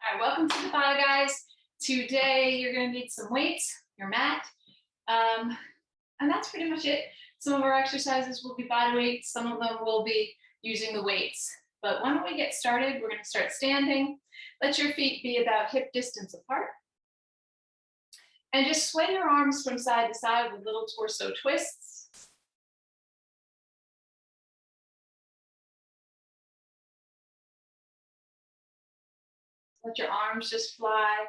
All right, welcome to Tabata, guys. Today you're going to need some weights, your mat, and that's pretty much it. Some of our exercises will be body weight, some of them will be using the weights. But why don't we get started? We're going to start standing. Let your feet be about hip distance apart. And just sway your arms from side to side with little torso twists. Let your arms just fly.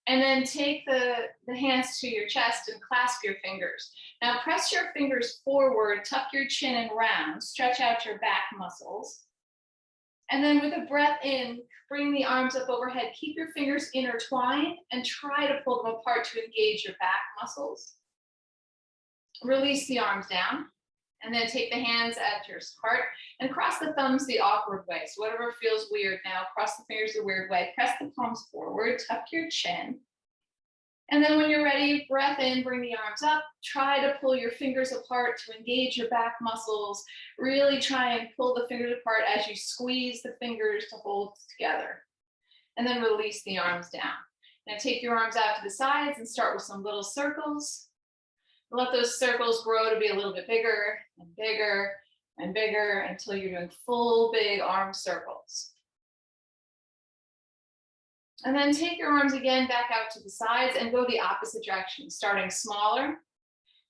And then take the hands to your chest and clasp your fingers. Now press your fingers forward, tuck your chin and round, stretch out your back muscles. And then with a breath in, bring the arms up overhead. Keep your fingers intertwined and try to pull them apart to engage your back muscles. Release the arms down. And then take the hands at your heart and cross the thumbs the awkward way. So whatever feels weird now, cross the fingers the weird way. Press the palms forward, tuck your chin. And then when you're ready, breath in, bring the arms up. Try to pull your fingers apart to engage your back muscles. Really try and pull the fingers apart as you squeeze the fingers to hold together. And then release the arms down. Now take your arms out to the sides and start with some little circles. Let those circles grow to be a little bit bigger and bigger and bigger until you're doing full big arm circles. And then take your arms again back out to the sides and go the opposite direction, starting smaller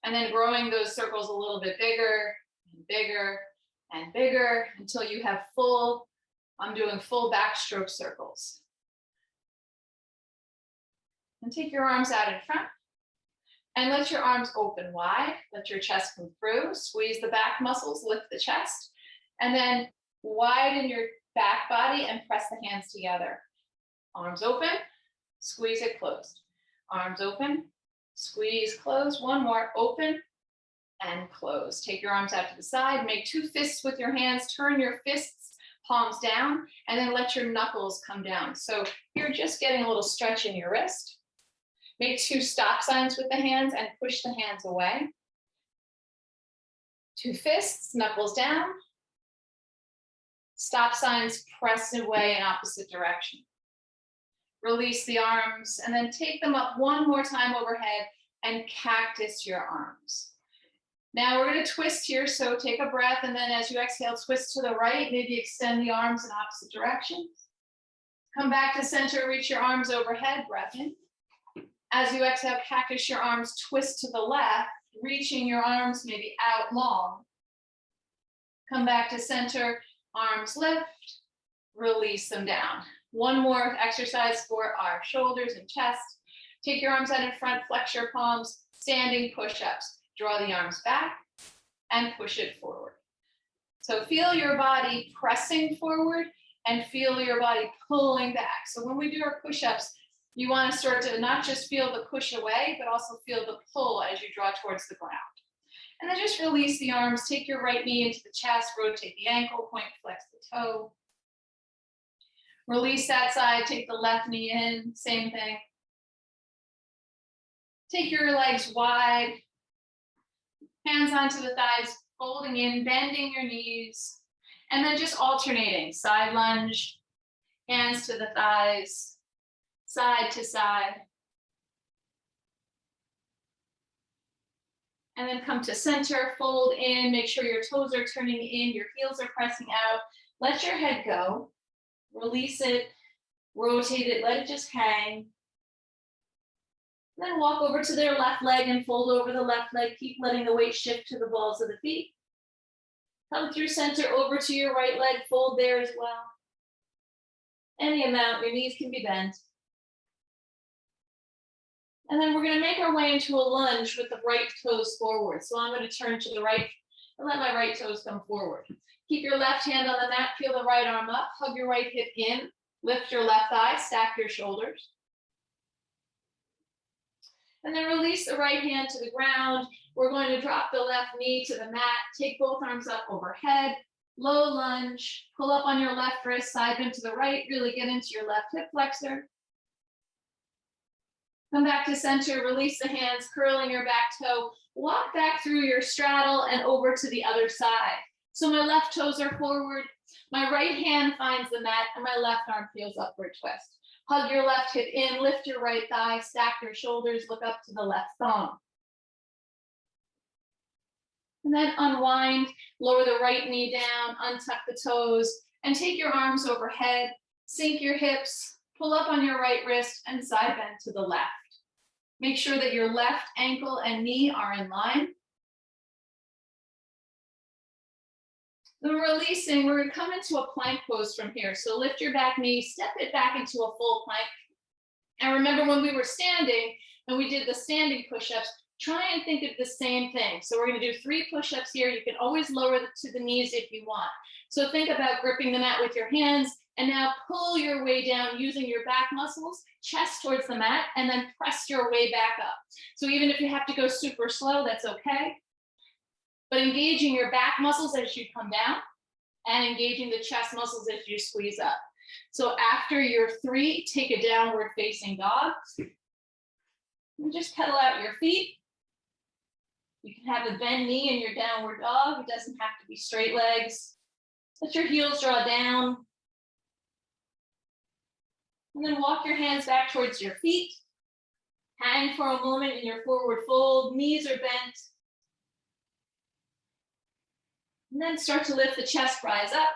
and then growing those circles a little bit bigger and bigger and bigger until you have full, I'm doing full backstroke circles. And take your arms out in front. And let your arms open wide, let your chest come through, squeeze the back muscles, lift the chest, and then widen your back body and press the hands together. Arms open, squeeze it closed. Arms open, squeeze, close. One more, open and close. Take your arms out to the side, make two fists with your hands, turn your fists, palms down, and then let your knuckles come down. So you're just getting a little stretch in your wrist. Make two stop signs with the hands and push the hands away. Two fists, knuckles down. Stop signs, press away in opposite direction. Release the arms and then take them up one more time overhead and cactus your arms. Now we're going to twist here, so take a breath and then as you exhale, twist to the right, maybe extend the arms in opposite directions. Come back to center, reach your arms overhead, breath in. As you exhale, cactus your arms, twist to the left, reaching your arms maybe out long. Come back to center, arms lift, release them down. One more exercise for our shoulders and chest. Take your arms out in front, flex your palms, standing push-ups. Draw the arms back and push it forward. So feel your body pressing forward and feel your body pulling back. So when we do our push-ups, you want to start to not just feel the push away, but also feel the pull as you draw towards the ground. And then just release the arms, take your right knee into the chest, rotate the ankle, point, flex the toe. Release that side, take the left knee in, same thing. Take your legs wide, hands onto the thighs, folding in, bending your knees, and then just alternating, side lunge, hands to the thighs, side to side. And then come to center, fold in, make sure your toes are turning in, your heels are pressing out. Let your head go, release it, rotate it, let it just hang. Then walk over to their left leg and fold over the left leg. Keep letting the weight shift to the balls of the feet. Come through center over to your right leg, fold there as well. Any amount, your knees can be bent. And then we're going to make our way into a lunge with the right toes forward. So I'm going to turn to the right and let my right toes come forward. Keep your left hand on the mat, peel the right arm up, hug your right hip in, lift your left thigh, stack your shoulders. And then release the right hand to the ground. We're going to drop the left knee to the mat, take both arms up overhead, low lunge, pull up on your left wrist, side bend to the right, really get into your left hip flexor. Come back to center, release the hands, curling your back toe. Walk back through your straddle and over to the other side. So my left toes are forward, my right hand finds the mat, and my left arm feels upward twist. Hug your left hip in, lift your right thigh, stack your shoulders, look up to the left thumb. And then unwind, lower the right knee down, untuck the toes, and take your arms overhead, sink your hips, pull up on your right wrist, and side bend to the left. Make sure that your left ankle and knee are in line. Then releasing, we're gonna come into a plank pose from here. So lift your back knee, step it back into a full plank. And remember when we were standing and we did the standing push-ups, try and think of the same thing. So we're gonna do 3 push-ups here. You can always lower to the knees if you want. So think about gripping the mat with your hands and now pull your way down using your back muscles, chest towards the mat, and then press your way back up. So even if you have to go super slow, that's okay. But engaging your back muscles as you come down and engaging the chest muscles as you squeeze up. So after your 3, take a downward facing dog. And just pedal out your feet. You can have a bend knee in your downward dog. It doesn't have to be straight legs. Let your heels draw down. And then walk your hands back towards your feet. Hang for a moment in your forward fold. Knees are bent. And then start to lift the chest, rise up,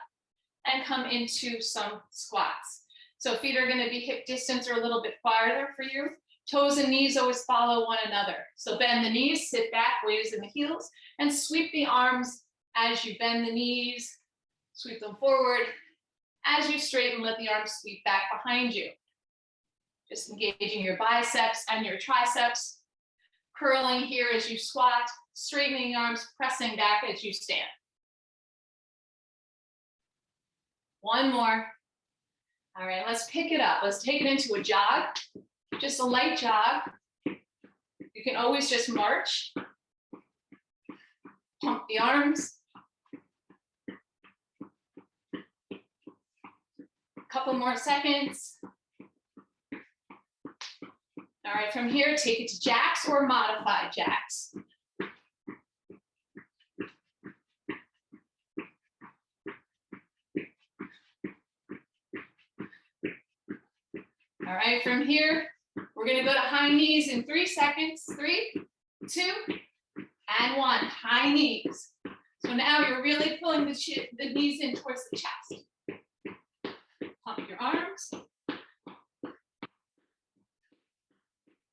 and come into some squats. So feet are going to be hip distance or a little bit farther for you. Toes and knees always follow one another. So bend the knees, sit back, waves in the heels, and sweep the arms as you bend the knees, sweep them forward. As you straighten, let the arms sweep back behind you. Just engaging your biceps and your triceps, curling here as you squat, straightening the arms, pressing back as you stand. One more. All right, let's pick it up. Let's take it into a jog, just a light jog. You can always just march. Pump the arms. Couple more seconds. All right, from here, take it to jacks or modified jacks. All right, from here, we're gonna go to high knees in 3 seconds. 3, 2, and 1, high knees. So now you're really pulling the knees in towards the chest. Pump your arms.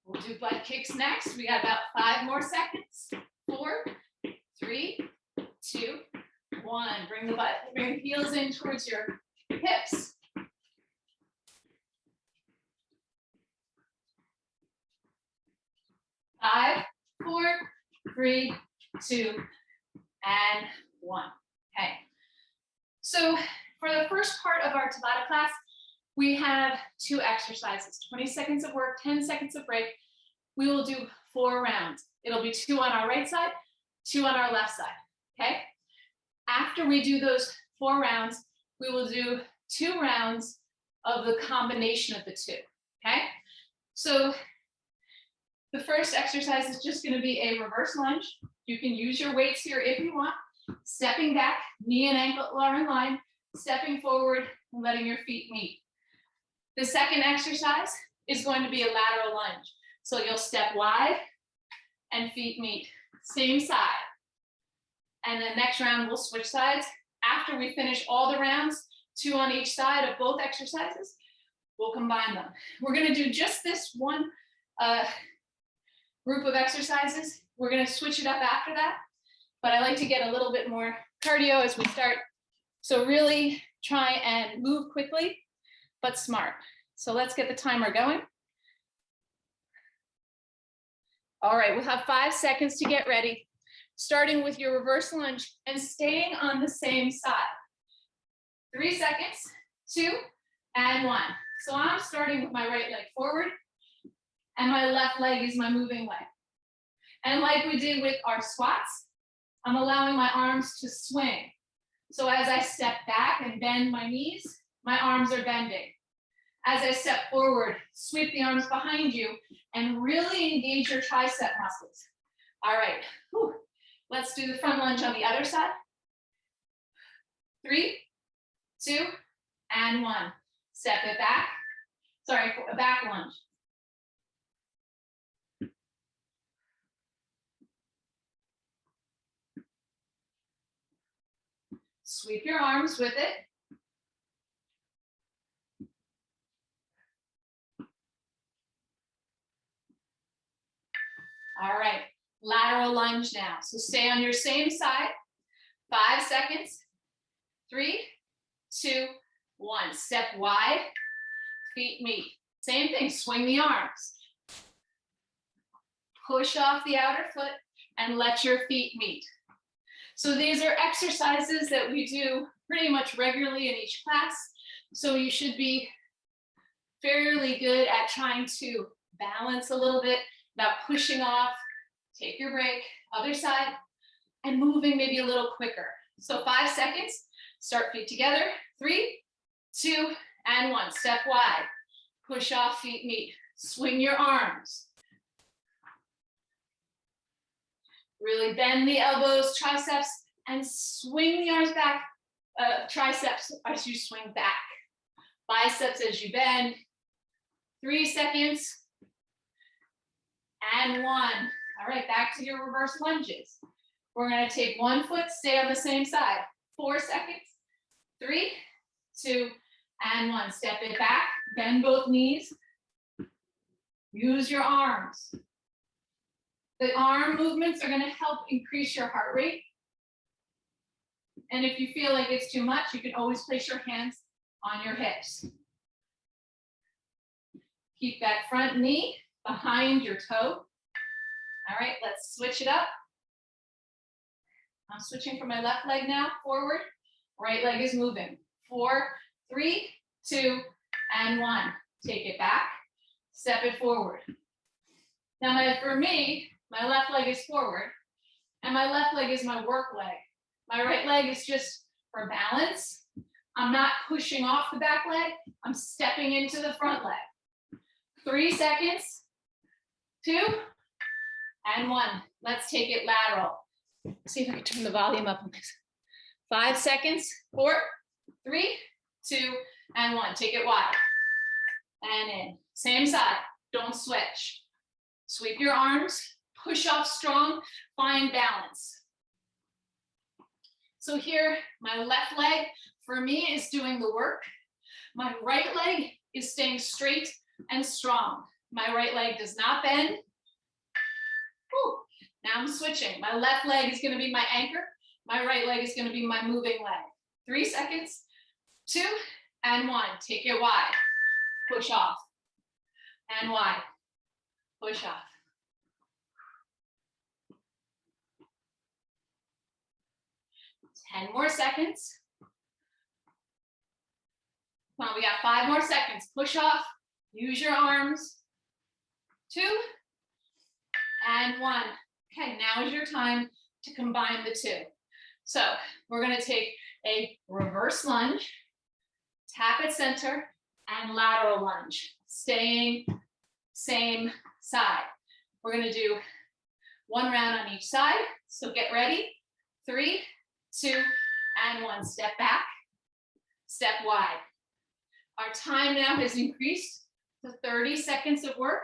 We'll do butt kicks next. We got about 5 more seconds. 4, 3, 2, 1. Bring the heels in towards your hips. 5, 4, 3, 2, and 1. Okay. So for the first part of our Tabata class, we have 2 exercises, 20 seconds of work, 10 seconds of break. We will do 4 rounds. It'll be 2 on our right side, 2 on our left side, okay? After we do those 4 rounds, we will do 2 rounds of the combination of the 2, okay? So the first exercise is just gonna be a reverse lunge. You can use your weights here if you want. Stepping back, knee and ankle are in line, stepping forward and letting your feet meet. The second exercise is going to be a lateral lunge. So you'll step wide and feet meet, same side. And then next round, we'll switch sides. After we finish all the rounds, 2 on each side of both exercises, we'll combine them. We're gonna do just this one group of exercises. We're gonna switch it up after that, but I like to get a little bit more cardio as we start. So really try and move quickly, but smart. So let's get the timer going. All right, we'll have 5 seconds to get ready, starting with your reverse lunge and staying on the same side. 3 seconds, 2, and 1. So I'm starting with my right leg forward, and my left leg is my moving leg. And like we did with our squats, I'm allowing my arms to swing. So as I step back and bend my knees, my arms are bending. As I step forward, sweep the arms behind you and really engage your tricep muscles. All right, whew. Let's do the front lunge on the other side. 3, 2, and 1. Step it back. Sorry, a back lunge. Sweep your arms with it. All right, lateral lunge now. So stay on your same side. 5 seconds. 3, 2, 1. Step wide, feet meet. Same thing, swing the arms. Push off the outer foot and let your feet meet. So these are exercises that we do pretty much regularly in each class. So you should be fairly good at trying to balance a little bit, about pushing off, take your break, other side, and moving maybe a little quicker. So 5 seconds, start feet together. 3, 2, and 1. Step wide, push off, feet meet. Swing your arms. Really bend the elbows, triceps, and swing the arms back, triceps as you swing back. Biceps as you bend. 3 seconds, and 1. All right, back to your reverse lunges. We're gonna take 1 foot, stay on the same side. 4 seconds, 3, 2, and 1. Step it back, bend both knees. Use your arms. The arm movements are gonna help increase your heart rate. And if you feel like it's too much, you can always place your hands on your hips. Keep that front knee behind your toe. All right, let's switch it up. I'm switching from my left leg now, forward. Right leg is moving. 4, 3, 2, and 1. Take it back, step it forward. Now for me, my left leg is forward, and my left leg is my work leg. My right leg is just for balance. I'm not pushing off the back leg, I'm stepping into the front leg. 3 seconds, 2, and 1. Let's take it lateral. See if I can turn the volume up on this. 5 seconds, 4, 3, 2, and 1. Take it wide. And in. Same side, don't switch. Sweep your arms, push off strong, find balance. So here, my left leg, for me, is doing the work. My right leg is staying straight and strong. My right leg does not bend. Whew. Now I'm switching. My left leg is gonna be my anchor. My right leg is gonna be my moving leg. 3 seconds, 2, and 1. Take it wide, push off, and wide, push off. 10 more seconds. Come on, we got 5 more seconds. Push off, use your arms. 2, and 1. Okay, now is your time to combine the two. So we're gonna take a reverse lunge, tap at center, and lateral lunge, staying same side. We're gonna do 1 round on each side. So get ready. 3, 2, and 1. Step back, step wide. Our time now has increased to 30 seconds of work,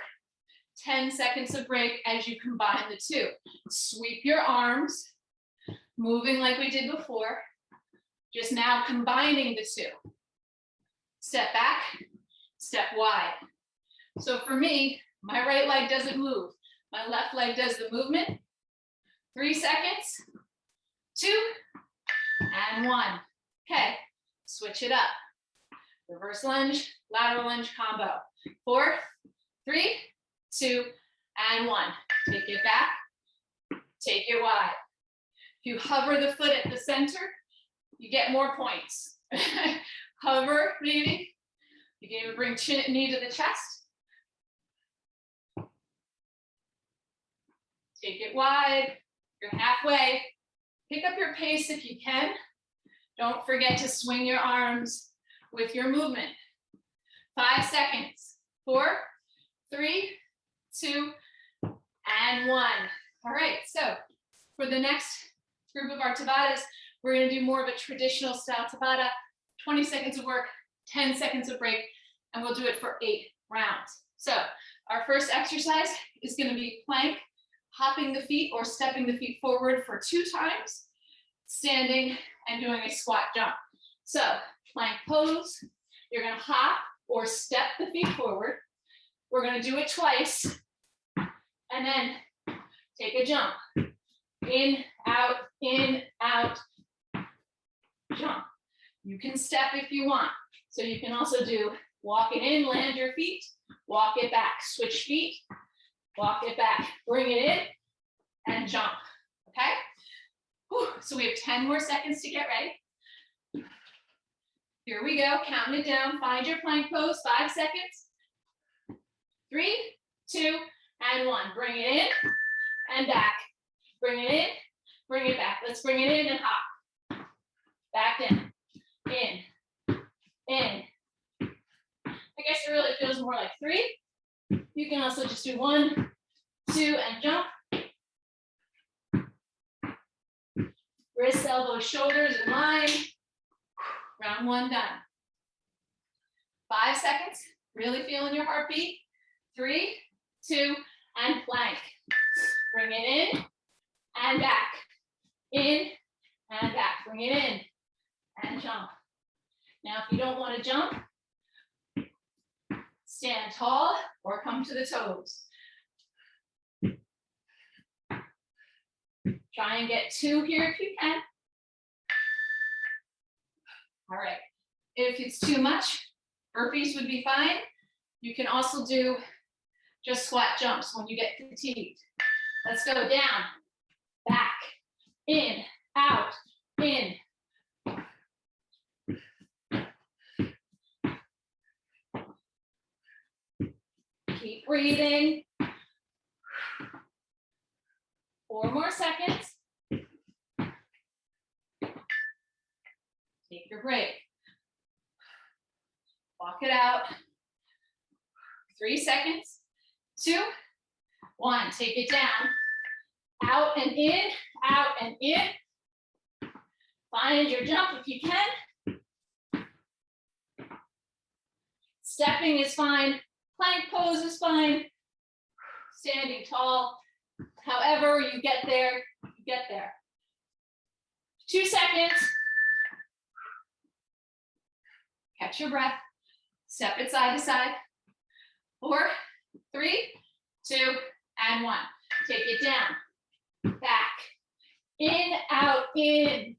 10 seconds of break as you combine the two. Sweep your arms, moving like we did before, just now combining the two. Step back, step wide. So for me, my right leg doesn't move. My left leg does the movement. 3 seconds, 2, and 1. Okay, switch it up. Reverse lunge, lateral lunge combo. 4, 3, 2, and 1. Take it back, take it wide. If you hover the foot at the center, you get more points. Hover, maybe. You can even bring knee to the chest. Take it wide. You're halfway. Pick up your pace if you can. Don't forget to swing your arms with your movement. 5 seconds. 4, 3, 2, and 1. All right, so for the next group of our Tabatas, We're gonna do more of a traditional style Tabata, 20 seconds of work, 10 seconds of break, and we'll do it for 8 rounds. So our first exercise is gonna be plank, hopping the feet or stepping the feet forward for 2 times, standing and doing a squat jump. So plank pose, you're gonna hop or step the feet forward. We're gonna do it twice, and then take a jump. In, out, jump. You can step if you want. So you can also do walk it in, land your feet, walk it back, switch feet, walk it back, bring it in, and jump, okay? Whew. So we have 10 more seconds to get ready. Here we go, counting it down, find your plank pose, 5 seconds. 3, 2, and 1. Bring it in and back. Bring it in, bring it back. Let's bring it in and hop. Back in. I guess it really feels more like 3. You can also just do 1, 2, and jump. Wrists, elbows, shoulders in line. Round 1 done. 5 seconds. Really feeling your heartbeat. 3, 2, and plank. Bring it in and back. In and back. Bring it in and jump. Now, if you don't want to jump, stand tall or come to the toes. Try and get 2 here if you can. All right. If it's too much, burpees would be fine. You can also do just squat jumps when you get fatigued. Let's go down, back, in, out, in. Keep breathing. 4 more seconds. Take your break. Walk it out. 3 seconds. 2, 1. Take it down. Out and in, out and in. Find your jump if you can. Stepping is fine. Plank pose is fine. Standing tall. However you get there, you get there. 2 seconds. Catch your breath. Step it side to side. 4, 3, 2, and 1. Take it down. Back. In, out, in.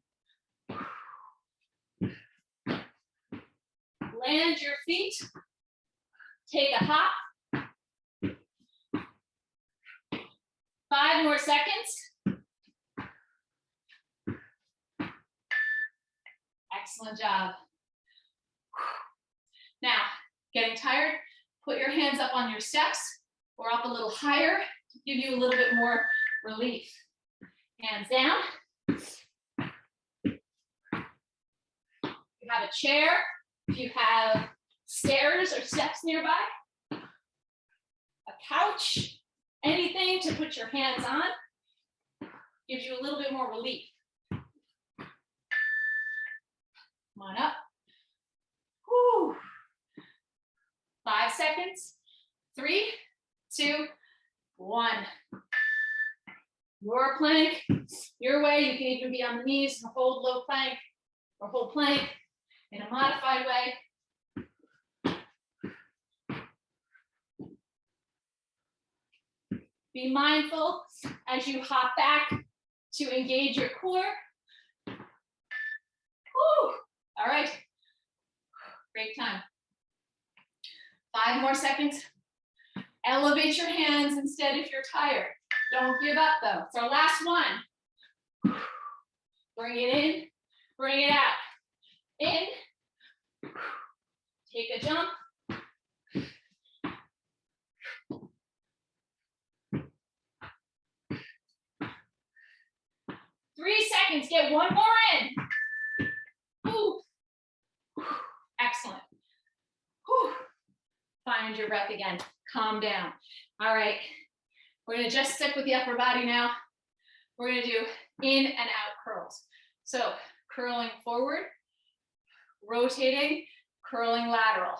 Land your feet. Take a hop. 5 more seconds. Excellent job. Now, getting tired, put your hands up on your steps or up a little higher to give you a little bit more relief. Hands down. If you have a chair, if you have stairs or steps nearby, a couch, anything to put your hands on gives you a little bit more relief. Come on up. Whew. 5 seconds. 3, 2, 1. Your plank, your way. You can even be on the knees and hold low plank or hold plank in a modified way. Be mindful as you hop back to engage your core. Woo. All right. Great time. 5 more seconds. Elevate your hands instead if you're tired. Don't give up though. It's our last one. Bring it in, bring it out. In. Take a jump. 3 seconds, get 1 more in. Ooh. Excellent. Whew. Find your breath again, calm down. All right, we're gonna just stick with the upper body now. We're gonna do in and out curls. So curling forward, rotating, curling lateral.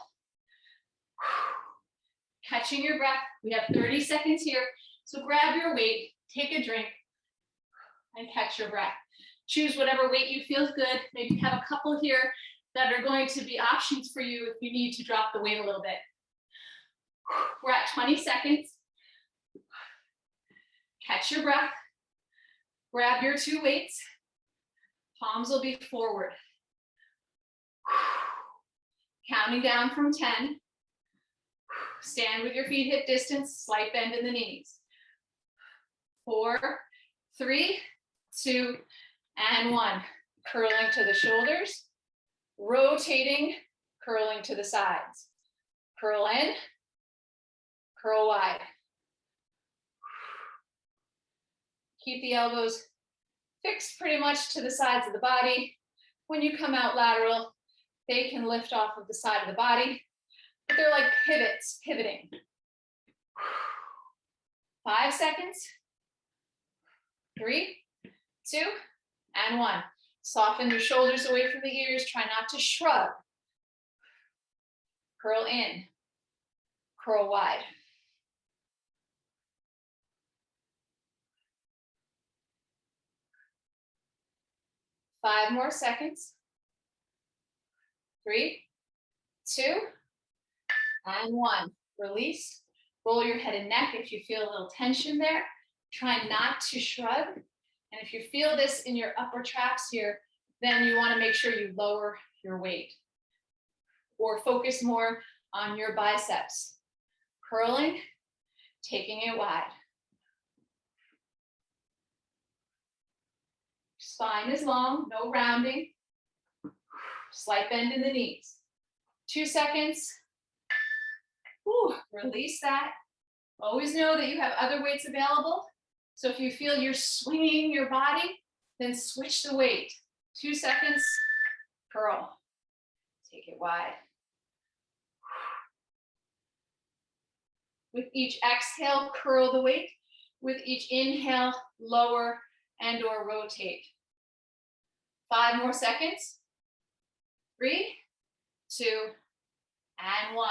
Catching your breath. We have 30 seconds here. So grab your weight, take a drink, and catch your breath. Choose whatever weight you feel good. Maybe have a couple here that are going to be options for you if you need to drop the weight a little bit. We're at 20 seconds. Catch your breath. Grab your two weights. Palms will be forward. Counting down from 10. Stand with your feet hip distance, slight bend in the knees. 4, 3, 2, and 1. Curling to the shoulders, rotating, curling to the sides. Curl in, curl wide. Keep the elbows fixed pretty much to the sides of the body. When you come out lateral, they can lift off of the side of the body, but they're like pivots, pivoting. 5 seconds. 3, 2, and 1. Soften your shoulders away from the ears. Try not to shrug. Curl in, curl wide. Five more seconds. 3, 2, and 1. Release. Roll your head and neck if you feel a little tension there. Try not to shrug. And if you feel this in your upper traps here, then you want to make sure you lower your weight or focus more on your biceps. Curling, taking it wide. Spine is long, no rounding. Slight bend in the knees. 2 seconds. Whew, release that. Always know that you have other weights available. So if you feel you're swinging your body, then switch the weight. 2 seconds, curl. Take it wide. With each exhale, curl the weight. With each inhale, lower and or rotate. 5 more seconds. 3, 2, and 1.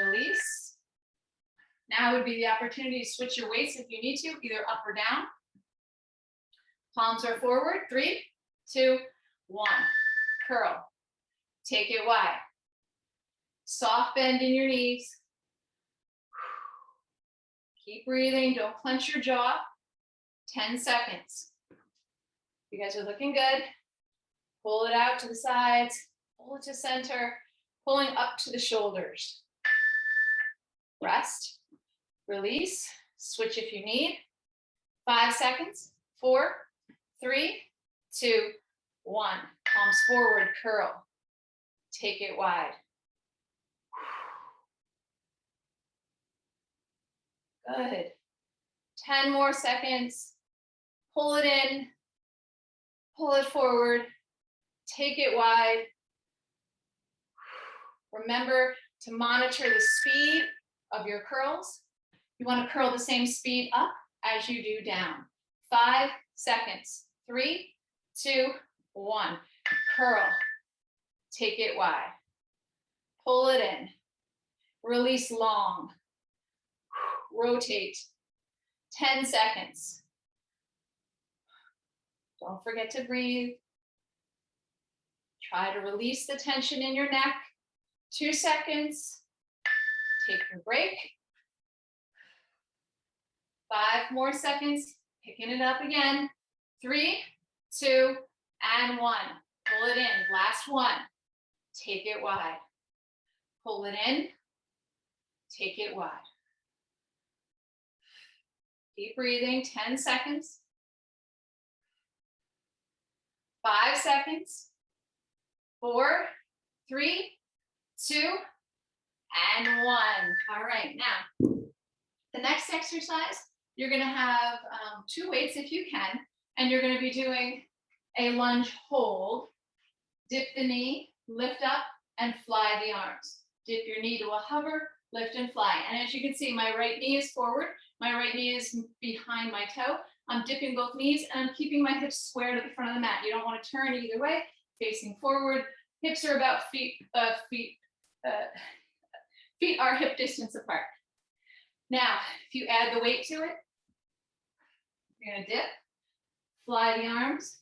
Release. Now would be the opportunity to switch your weights if you need to, either up or down. Palms are forward. 3, 2, 1. Curl. Take it wide. Soft bend in your knees. Keep breathing. Don't clench your jaw. 10 seconds. You guys are looking good. Pull it out to the sides. Pull it to center. Pulling up to the shoulders. Rest. Release. Switch if you need. 5 seconds. 4, 3, 2, 1. Palms forward. Curl. Take it wide. Good. 10 more seconds. Pull it in. Pull it forward. Take it wide. Remember to monitor the speed of your curls. You want to curl the same speed up as you do down. 5 seconds. 3, 2, 1. Curl. Take it wide. Pull it in. Release long. Rotate. 10 seconds. Don't forget to breathe. Try to release the tension in your neck. 2 seconds. Take your break. 5 more seconds. Picking it up again. 3, 2, and 1. Pull it in. Last one. Take it wide. Pull it in. Take it wide. Keep breathing. 10 seconds. 5 seconds. 4, 3, 2, and 1. All right, now, the next exercise, you're gonna have 2 weights if you can, and you're gonna be doing a lunge hold. Dip the knee, lift up, and fly the arms. Dip your knee to a hover, lift and fly. And as you can see, my right knee is forward, my right knee is behind my toe. I'm dipping both knees, and I'm keeping my hips square to the front of the mat. You don't wanna turn either way. facing forward. Hips are about feet are hip distance apart. Now, if you add the weight to it, you're gonna dip, fly the arms,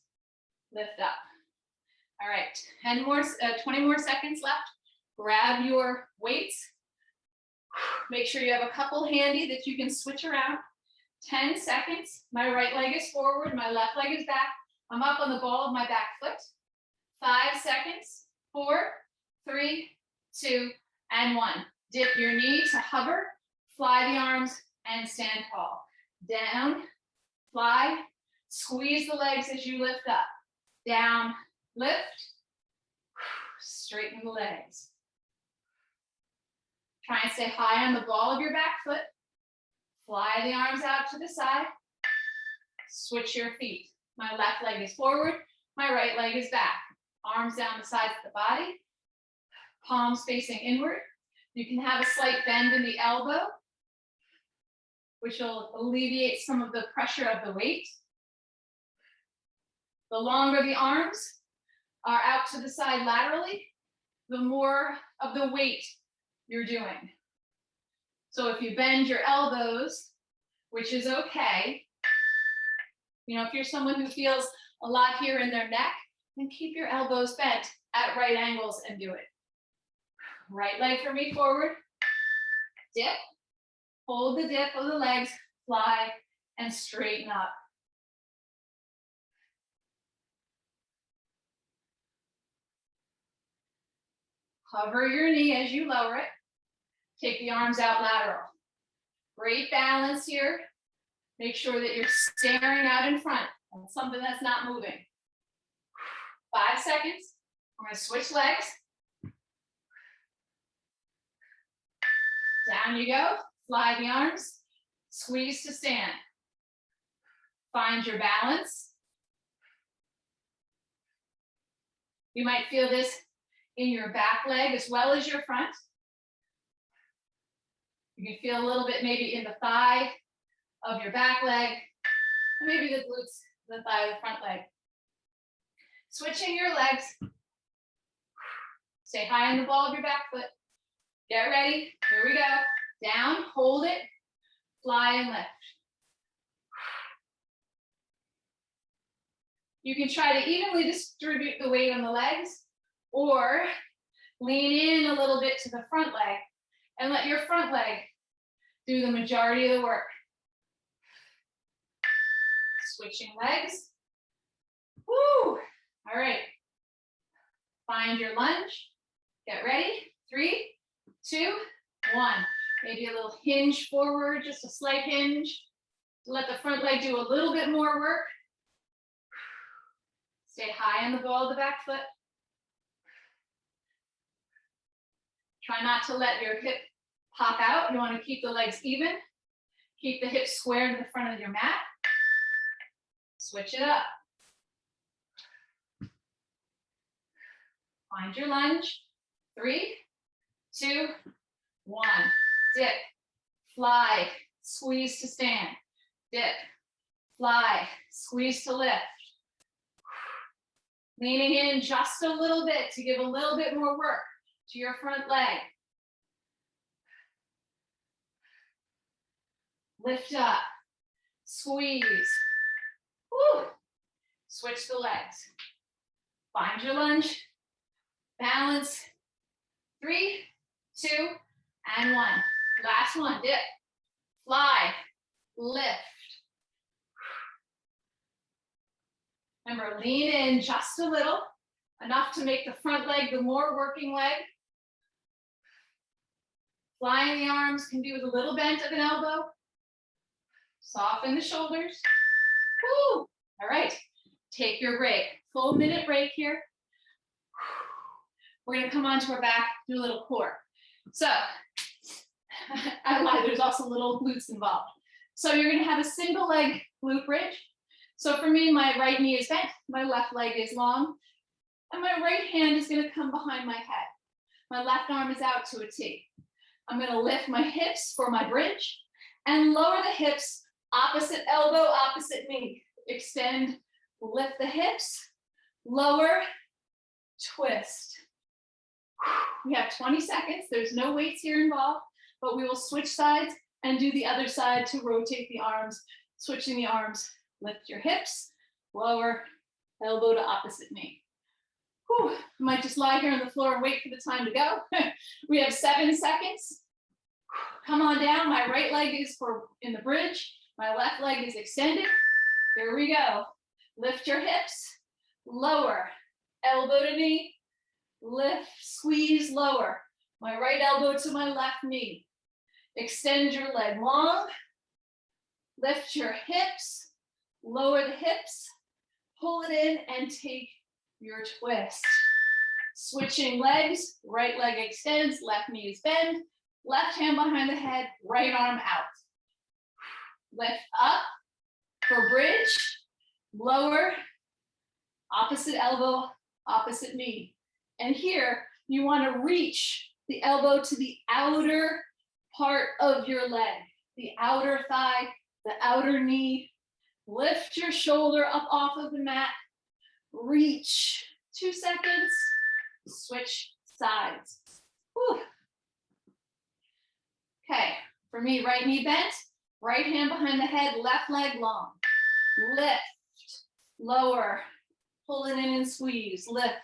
lift up. All right, 20 more seconds left. Grab your weights. Make sure you have a couple handy that you can switch around. 10 seconds. My right leg is forward, my left leg is back. I'm up on the ball of my back foot. 5 seconds. 4, 3, 2, and 1. Dip your knee to hover, fly the arms, and stand tall. Down, fly, squeeze the legs as you lift up. Down, lift, straighten the legs. Try and stay high on the ball of your back foot. Fly the arms out to the side. Switch your feet. My left leg is forward, my right leg is back. Arms down the sides of the body, palms facing inward. You can have a slight bend in the elbow, which will alleviate some of the pressure of the weight. The longer the arms are out to the side laterally, the more of the weight you're doing. So if you bend your elbows, which is okay, you know, if you're someone who feels a lot here in their neck, then keep your elbows bent at right angles and do it. Right leg for me forward, dip, hold the dip of the legs, fly, and straighten up. Hover your knee as you lower it. Take the arms out lateral. Great balance here. Make sure that you're staring out in front on something that's not moving. 5 seconds. We're going to switch legs. Down you go. Fly the arms. Squeeze to stand. Find your balance. You might feel this in your back leg as well as your front. You can feel a little bit maybe in the thigh of your back leg, or maybe the glutes, the thigh of the front leg. Switching your legs. Stay high on the ball of your back foot. Get ready. Here we go. Down, hold it, fly and lift. You can try to evenly distribute the weight on the legs, or lean in a little bit to the front leg and let your front leg do the majority of the work. Switching legs. Woo! All right. Find your lunge. Get ready. 3, 2, 1. Maybe a little hinge forward, just a slight hinge. Let the front leg do a little bit more work. Stay high on the ball of the back foot. Try not to let your hip pop out. You want to keep the legs even. Keep the hips square to the front of your mat. Switch it up. Find your lunge. 3, 2, 1. Dip, fly, squeeze to stand. Dip, fly, squeeze to lift. Leaning in just a little bit to give a little bit more work to your front leg. Lift up, squeeze. Woo. Switch the legs. Find your lunge. Balance. 3, 2, and 1. Last one. Dip, fly, lift. Remember, lean in just a little, enough to make the front leg the more working leg. Flying the arms can be with a little bent of an elbow. Soften the shoulders. Woo. All right, take your break. Full minute break here. We're gonna come onto our back, do a little core. So, I lied, there's also little glutes involved. So you're gonna have a single leg glute bridge. So for me, my right knee is bent, my left leg is long, and my right hand is gonna come behind my head. My left arm is out to a T. I'm gonna lift my hips for my bridge and lower the hips, opposite elbow, opposite knee. Extend, lift the hips, lower, twist. We have 20 seconds. There's no weights here involved, but we will switch sides and do the other side to rotate the arms, switching the arms. Lift your hips, lower, elbow to opposite knee. Whew. I might just lie here on the floor and wait for the time to go. We have 7 seconds. Come on down. My right leg is in the bridge. My left leg is extended. Here we go. Lift your hips, lower, elbow to knee, lift, squeeze, lower. My right elbow to my left knee. Extend your leg long. Lift your hips, lower the hips, pull it in and take your twist. Switching legs, right leg extends, left knee is bend, left hand behind the head, right arm out. Lift up for bridge, lower, opposite elbow, opposite knee. And here, you want to reach the elbow to the outer part of your leg, the outer thigh, the outer knee. Lift your shoulder up off of the mat. Reach. 2 seconds. Switch sides. Whew. Okay, for me, right knee bent, right hand behind the head, left leg long. Lift, lower, pull it in and squeeze, lift.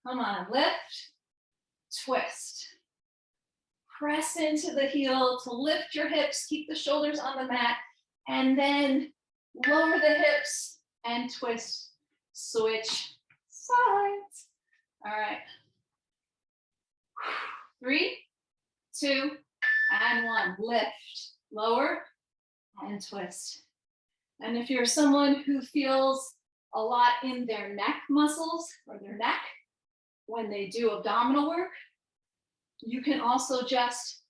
Come on, lift, twist. Press into the heel to lift your hips, keep the shoulders on the mat, and then lower the hips and twist, switch sides. All right. 3, 2, and 1. Lift, lower, and twist. And if you're someone who feels a lot in their neck muscles or their neck when they do abdominal work, you can also just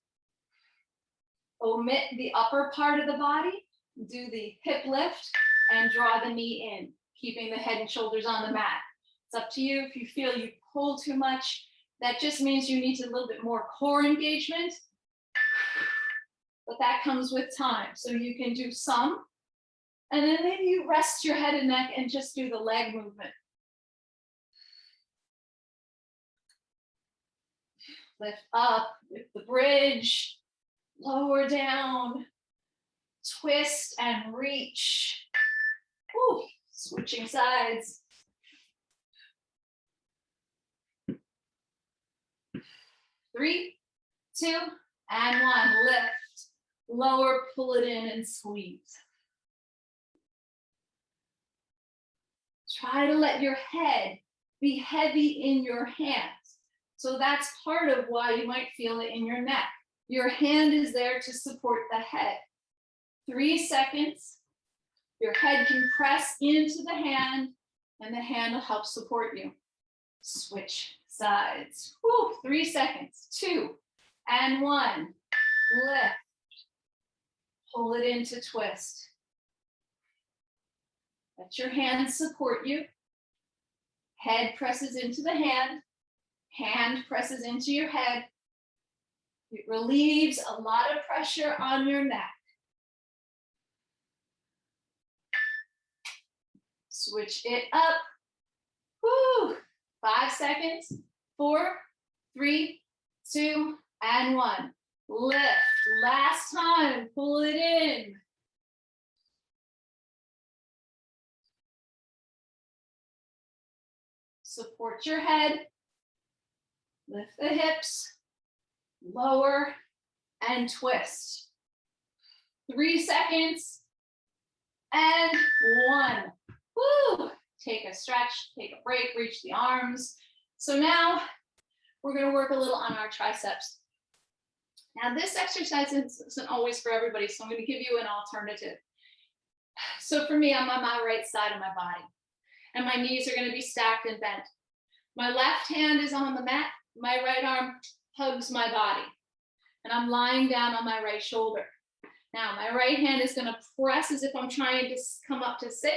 omit the upper part of the body, do the hip lift, and draw the knee in, keeping the head and shoulders on the mat. It's up to you. If you feel you pull too much, that just means you need a little bit more core engagement, but that comes with time. So you can do some, and then maybe you rest your head and neck and just do the leg movement. Lift up, lift the bridge, lower down, twist and reach. Woo. Switching sides. 3, 2, and 1. Lift, lower, pull it in and squeeze. Try to let your head be heavy in your hands. So that's part of why you might feel it in your neck. Your hand is there to support the head. 3 seconds. Your head can press into the hand, and the hand will help support you. Switch sides. Woo, 3 seconds. 2, and 1. Lift. Pull it into twist. Let your hands support you. Head presses into the hand. Hand presses into your head. It relieves a lot of pressure on your neck. Switch it up. Woo. 5 seconds. 4, 3, 2, and 1. Lift. Last time. Pull it in. Support your head. Lift the hips. Lower and twist. 3 seconds. And 1. Woo! Take a stretch, take a break, reach the arms. So now we're going to work a little on our triceps. Now this exercise isn't always for everybody, so I'm going to give you an alternative. So for me, I'm on my right side of my body, and my knees are going to be stacked and bent. My left hand is on the mat, my right arm hugs my body, and I'm lying down on my right shoulder. Now my right hand is going to press as if I'm trying to come up to sit,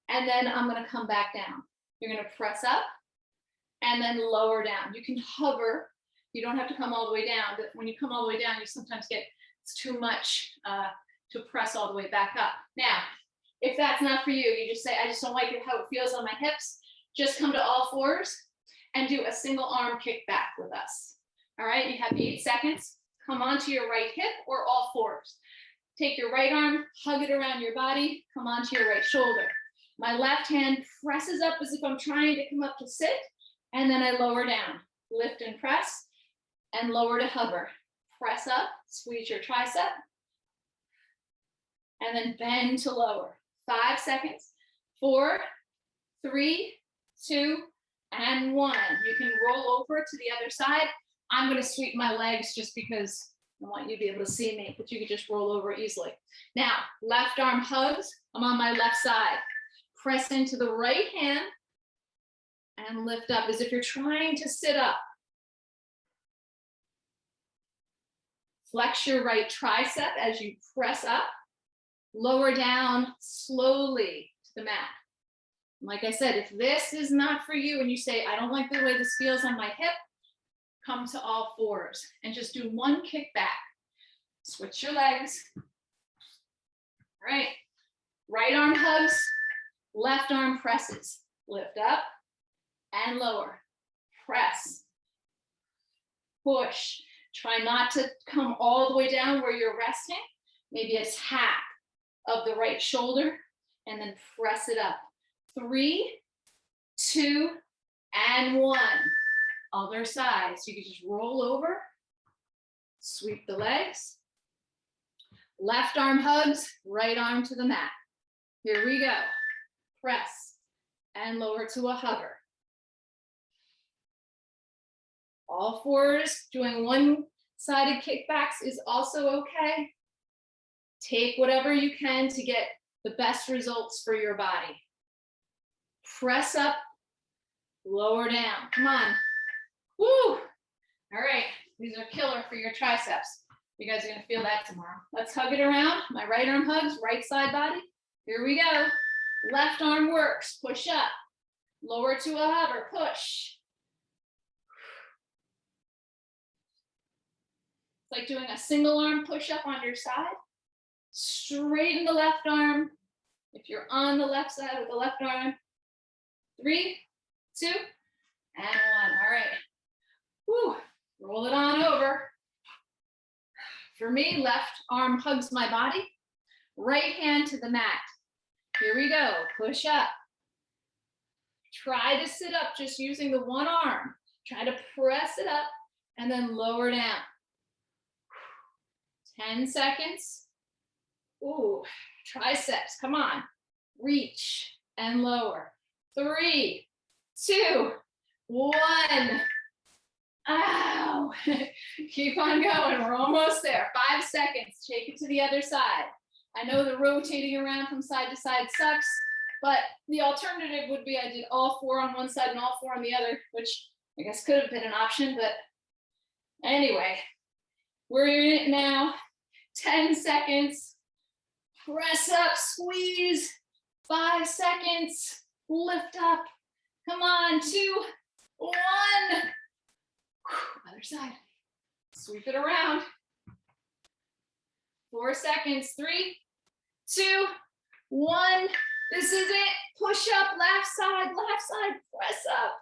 and then I'm going to come back down. You're going to press up and then lower down. You can hover. You don't have to come all the way down, but when you come all the way down, you sometimes get, it's too much to press all the way back up. Now, If that's not for you, you just say, I just don't like how it feels on my hips. Just come to all fours and do a single arm kick back with us. All right, you have 8 seconds. Come onto your right hip or all fours. Take your right arm, hug it around your body, come onto your right shoulder. My left hand presses up as if I'm trying to come up to sit, and then I lower down. Lift and press, and lower to hover. Press up, squeeze your tricep, and then bend to lower. 5 seconds. 4, 3, 2, and 1. You can roll over to the other side. I'm going to sweep my legs just because I want you to be able to see me, but you can just roll over easily. Now, left arm hugs. I'm on my left side. Press into the right hand and lift up as if you're trying to sit up. Flex your right tricep as you press up. Lower down slowly to the mat. Like I said, if this is not for you and you say, I don't like the way this feels on my hip, come to all fours and just do 1 kick back. Switch your legs. All right. Right arm hugs, left arm presses. Lift up and lower. Press. Push. Try not to come all the way down where you're resting. Maybe a tap of the right shoulder and then press it up. 3, 2, and 1. Other side. So you can just roll over, sweep the legs. Left arm hugs, right arm to the mat. Here we go. Press and lower to a hover. All fours, doing one-sided kickbacks is also okay. Take whatever you can to get the best results for your body. Press up, lower down. Come on. Woo! All right, these are killer for your triceps. You guys are gonna feel that tomorrow. Let's hug it around. My right arm hugs, right side body. Here we go. Left arm works, push up. Lower to a hover, push. It's like doing a single arm push up on your side. Straighten the left arm. If you're on the left side with the left arm. 3, 2, and 1. All right. Whew. Roll it on over. For me, left arm hugs my body. Right hand to the mat. Here we go. Push up. Try to sit up just using the one arm. Try to press it up and then lower down. 10 seconds. Ooh, triceps, come on. Reach and lower. 3, 2, 1. Ow. Keep on going, we're almost there. 5 seconds, take it to the other side. I know the rotating around from side to side sucks, but the alternative would be I did all 4 on one side and all 4 on the other, which I guess could have been an option, but anyway, we're in it now. 10 seconds. Press up, squeeze. 5 seconds. Lift up. Come on, 2, 1. Other side. Sweep it around. 4 seconds. 3, 2, 1. This is it. Push up, left side, press up.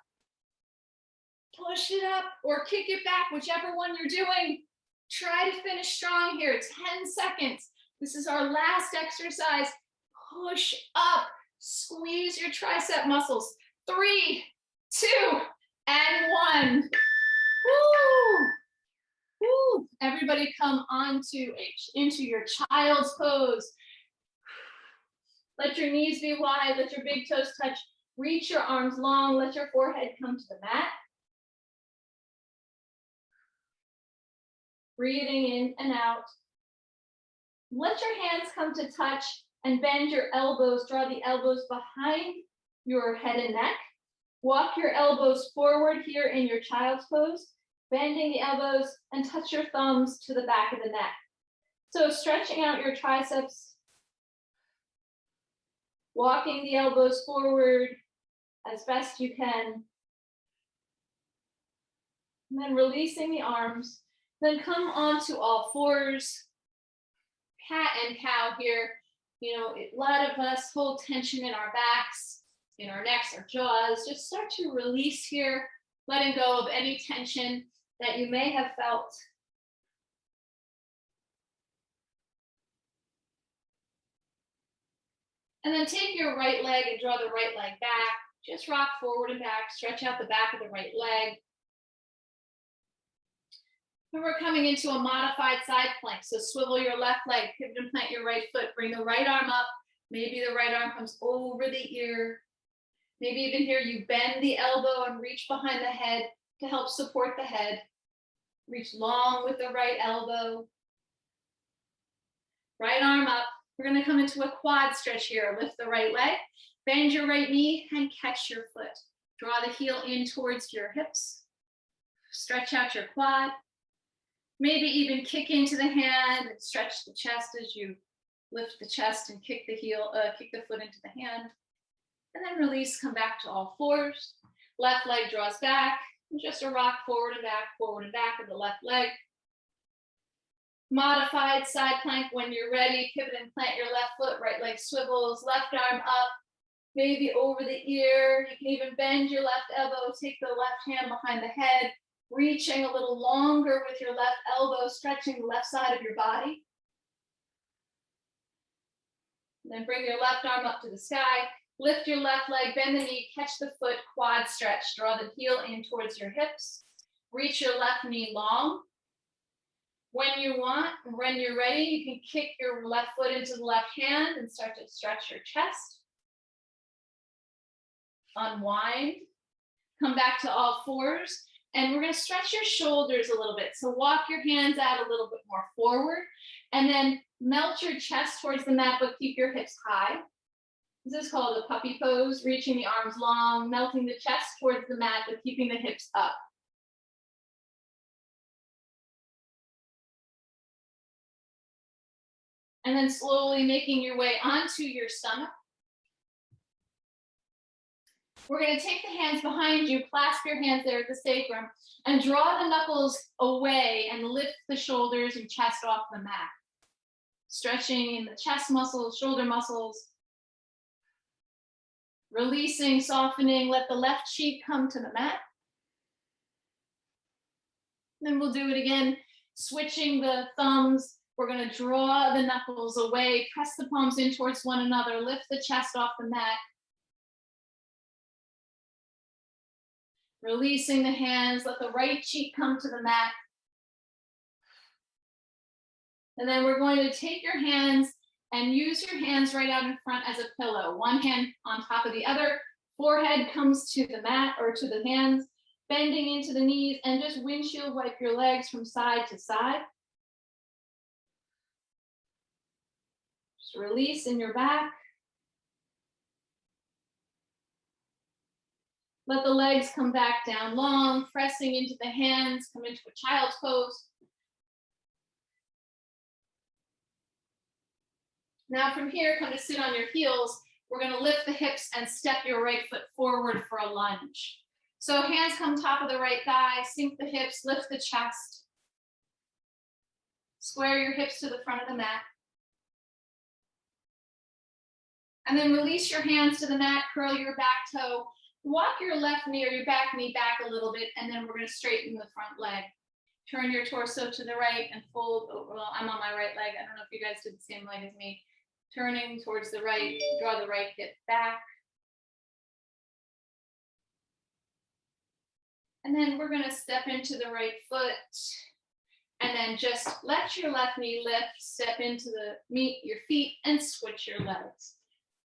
Push it up or kick it back, whichever one you're doing. Try to finish strong here. 10 seconds. This is our last exercise. Push up. Squeeze your tricep muscles. 3, 2, and 1. Woo! Woo! Everybody come into your child's pose. Let your knees be wide. Let your big toes touch. Reach your arms long. Let your forehead come to the mat. Breathing in and out. Let your hands come to touch and bend your elbows. Draw the elbows behind your head and neck. Walk your elbows forward here in your child's pose, bending the elbows and touch your thumbs to the back of the neck. So stretching out your triceps, walking the elbows forward as best you can. And then releasing the arms. Then come onto all fours. Cat and cow here. You know, a lot of us hold tension in our backs, in our necks, our jaws. Just start to release here, letting go of any tension that you may have felt. And then take your right leg and draw the right leg back. Just rock forward and back, stretch out the back of the right leg. And we're coming into a modified side plank. So swivel your left leg, pivot and plant your right foot, bring the right arm up. Maybe the right arm comes over the ear. Maybe even here you bend the elbow and reach behind the head to help support the head. Reach long with the right elbow. Right arm up. We're going to come into a quad stretch here. Lift the right leg, bend your right knee, and catch your foot. Draw the heel in towards your hips. Stretch out your quad. Maybe even kick into the hand and stretch the chest as you lift the chest and kick the foot into the hand. And then release, come back to all fours. Left leg draws back. Just a rock forward and back of the left leg. Modified side plank. When you're ready, pivot and plant your left foot, right leg swivels, left arm up, maybe over the ear. You can even bend your left elbow, take the left hand behind the head, reaching a little longer with your left elbow, stretching the left side of your body. And then bring your left arm up to the sky, lift your left leg, bend the knee, catch the foot, quad stretch, draw the heel in towards your hips, reach your left knee long. When you want, when you're ready, you can kick your left foot into the left hand and start to stretch your chest. Unwind, come back to all fours, and we're going to stretch your shoulders a little bit. So walk your hands out a little bit more forward, and then melt your chest towards the mat, but keep your hips high. This is called a puppy pose, reaching the arms long, melting the chest towards the mat, but keeping the hips up. And then slowly making your way onto your stomach. We're going to take the hands behind you, clasp your hands there at the sacrum, and draw the knuckles away and lift the shoulders and chest off the mat. Stretching in the chest muscles, shoulder muscles. Releasing, softening, let the left cheek come to the mat. Then we'll do it again, switching the thumbs. We're going to draw the knuckles away, press the palms in towards one another, lift the chest off the mat. Releasing the hands, let the right cheek come to the mat. And then we're going to take your hands and use your hands right out in front as a pillow. One hand on top of the other, forehead comes to the mat or to the hands, bending into the knees, and just windshield wipe your legs from side to side. Just release in your back. Let the legs come back down long, pressing into the hands, come into a child's pose. Now from here, come to sit on your heels. We're going to lift the hips and step your right foot forward for a lunge. So hands come top of the right thigh, sink the hips, lift the chest. Square your hips to the front of the mat. And then release your hands to the mat, curl your back toe. Walk your left knee or your back knee back a little bit, and then we're going to straighten the front leg. Turn your torso to the right and fold over. Well, I'm on my right leg. I don't know if you guys did the same leg as me. Turning towards the right, draw the right hip back. And then we're going to step into the right foot. And then just let your left knee lift, step into meet your feet, and switch your legs.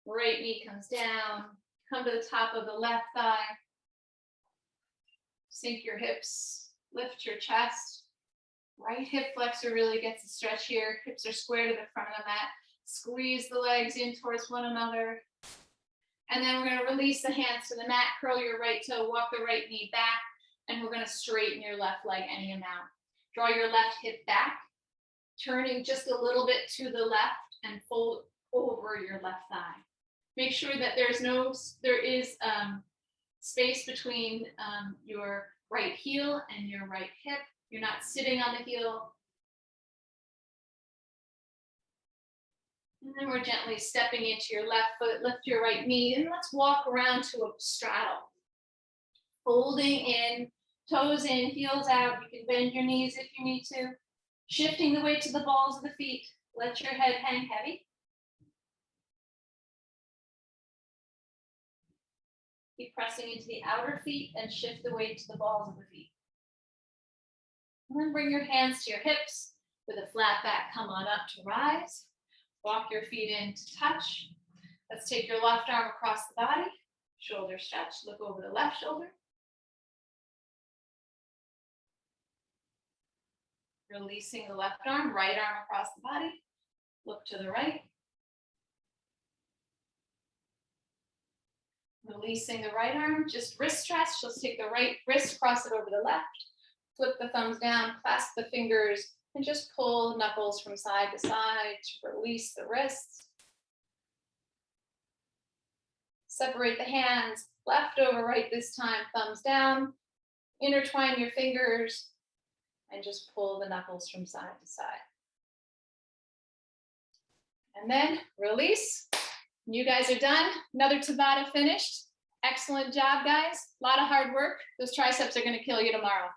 Right knee comes down. Come to the top of the left thigh. Sink your hips, lift your chest. Right hip flexor really gets a stretch here. Hips are square to the front of the mat. Squeeze the legs in towards one another. And then we're going to release the hands to the mat, curl your right toe, walk the right knee back, and we're going to straighten your left leg any amount. Draw your left hip back, turning just a little bit to the left and fold over your left thigh. Make sure that there is space between your right heel and your right hip. You're not sitting on the heel. And then we're gently stepping into your left foot, lift your right knee, and let's walk around to a straddle. Folding in, toes in, heels out. You can bend your knees if you need to. Shifting the weight to the balls of the feet. Let your head hang heavy. Keep pressing into the outer feet and shift the weight to the balls of the feet. And then bring your hands to your hips. With a flat back, come on up to rise. Walk your feet in to touch. Let's take your left arm across the body. Shoulder stretch, look over the left shoulder. Releasing the left arm, right arm across the body. Look to the right. Releasing the right arm, just wrist stretch. Let's take the right wrist, cross it over the left. Flip the thumbs down, clasp the fingers, and just pull knuckles from side to side to release the wrists. Separate the hands, left over right this time, thumbs down. Intertwine your fingers and just pull the knuckles from side to side. And then release. You guys are done. Another Tabata finished. Excellent job, guys. A lot of hard work. Those triceps are going to kill you tomorrow.